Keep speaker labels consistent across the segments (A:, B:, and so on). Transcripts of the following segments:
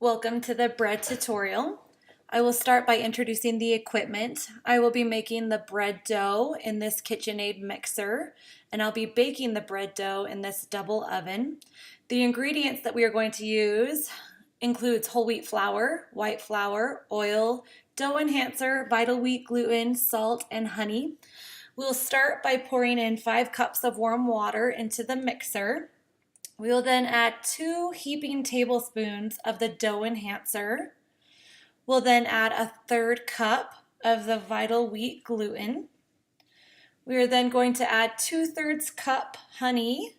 A: Welcome to the bread tutorial. I will start by introducing the equipment. I will be making the bread dough in this KitchenAid mixer, and I'll be baking the bread dough in this double oven. The ingredients that we are going to use includes whole wheat flour, white flour, oil, dough enhancer, vital wheat gluten, salt, and honey. We'll start by pouring in 5 cups of warm water into the mixer. We will then add 2 heaping tablespoons of the dough enhancer. We'll then add a 1/3 cup of the vital wheat gluten. We are then going to add 2/3 cup honey,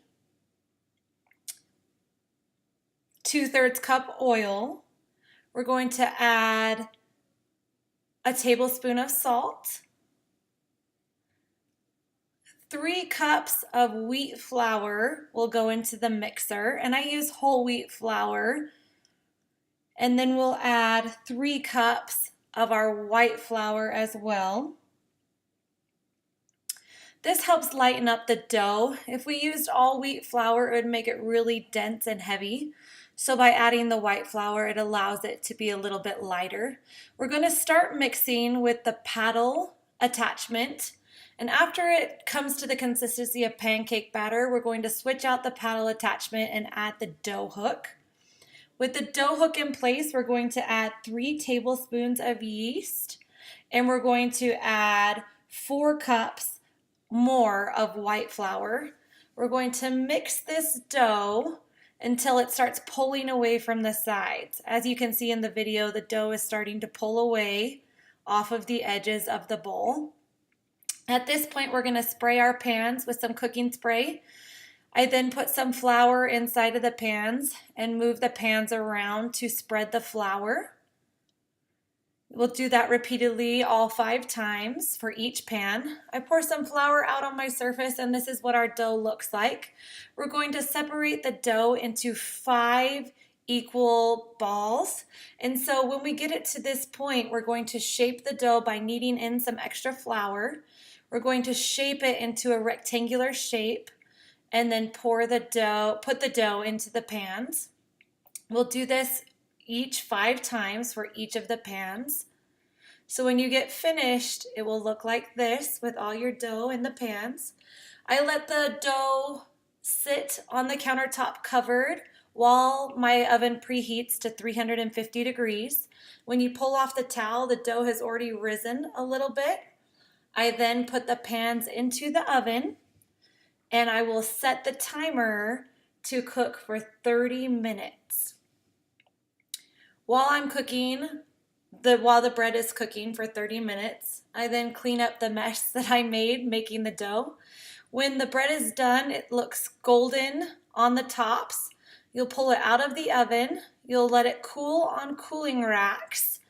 A: 2/3 cup oil. We're going to add a tablespoon of salt, 3 cups of wheat flour will go into the mixer, and I use whole wheat flour. And then we'll add 3 cups of our white flour as well. This helps lighten up the dough. If we used all wheat flour, it would make it really dense and heavy. So by adding the white flour, it allows it to be a little bit lighter. We're going to start mixing with the paddle attachment. And after it comes to the consistency of pancake batter, we're going to switch out the paddle attachment and add the dough hook. With the dough hook in place, we're going to add 3 tablespoons of yeast, and we're going to add 4 cups more of white flour. We're going to mix this dough until it starts pulling away from the sides. As you can see in the video, the dough is starting to pull away off of the edges of the bowl. At this point, we're going to spray our pans with some cooking spray. I then put some flour inside of the pans and move the pans around to spread the flour. We'll do that repeatedly all 5 times for each pan. I pour some flour out on my surface, and this is what our dough looks like. We're going to separate the dough into 5 equal balls. And so when we get it to this point, we're going to shape the dough by kneading in some extra flour. We're going to shape it into a rectangular shape and then put the dough into the pans. We'll do this each 5 times for each of the pans. So when you get finished, it will look like this with all your dough in the pans. I let the dough sit on the countertop covered while my oven preheats to 350 degrees. When you pull off the towel, the dough has already risen a little bit. I then put the pans into the oven, and I will set the timer to cook for 30 minutes. While the bread is cooking for 30 minutes, I then clean up the mess that I made making the dough. When the bread is done, it looks golden on the tops. You'll pull it out of the oven. You'll let it cool on cooling racks.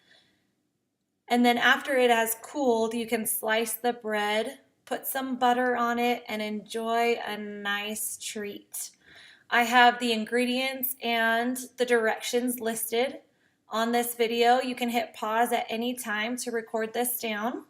A: And then after it has cooled, you can slice the bread, put some butter on it, and enjoy a nice treat. I have the ingredients and the directions listed on this video. You can hit pause at any time to record this down.